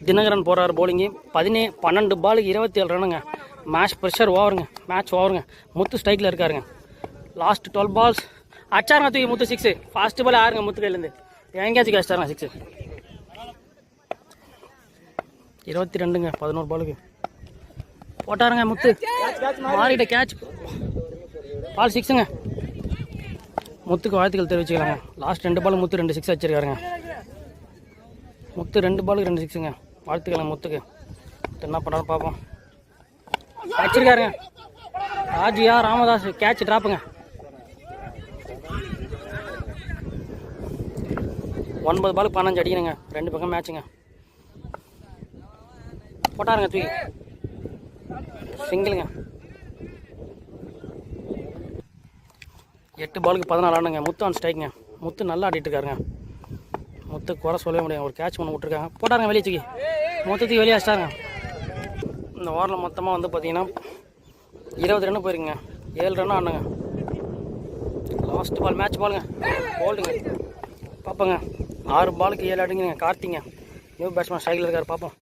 தினகரன் போகிறாரு பவுலிங்கு. 12 பாலுக்கு 27 ரன்னுங்க. மேட்ச் ப்ரெஷர் ஓவருங்க. மேட்ச் ஓவருங்க. முத்து ஸ்ட்ரைக்கில் இருக்காருங்க. லாஸ்ட் 12 பால்ஸ் அச்சாருங்க. தூக்கி முத்து 6. ஃபாஸ்ட் பால் ஆறுங்க முத்து கையிலேருந்து எங்கேயாச்சும் கஷ்டாருங்க 6. 22ங்க 11 பாலுக்கு போட்டாருங்க முத்து. மாறிட்ட கேட்ச். பால் 6ங்க. முத்துக்கு வாழ்த்துக்கள் தெரிவிச்சுக்கலாங்க. லாஸ்ட் 2 பால் முத்து 2 6 வச்சிருக்காருங்க. முத்து 2 பாலுக்கு 2 6ங்க. வாழ்த்துக்கலாங்க முத்துக்கு. என்ன பண்ணுறாரு பார்ப்போம். வச்சிருக்காருங்க. ராஜியா ராமதாஸ் கேட்ச் ட்ராப்புங்க. 9 பாலுக்கு 15 அடிக்கணுங்க. 2 பக்கம் மேட்சுங்க. போட்டாருங்க தூக்கி சிங்கிளுங்க. 8 பாலுக்கு 14 ஆடுங்க. முத்து ஆன் ஸ்ட்ரைக்குங்க. முத்து நல்லா ஆடிட்டு இருக்காருங்க. முத்து குறை சொல்லவே முடியாது. ஒரு கேட்ச் ஒன்று விட்டுருக்காங்க. போட்டாருங்க வெளியே தூக்கி. மொத்தத்துக்கு வெளியே வச்சிட்டாருங்க. இந்த ஓவரில் மொத்தமாக வந்து பார்த்தீங்கன்னா 20 ரன்னு போயிருக்குங்க. 7 ரன்னு ஆடுங்க. லாஸ்ட் பால் மேட்ச் பாலுங்க. போல்டுங்க. பார்ப்போங்க. 6 பாலுக்கு 7 அடிங்க. கார்த்திங்க நியூ பேட்ஸ்மேன் ஸ்ட்ரைக்கில் இருக்கார். பார்ப்போம்.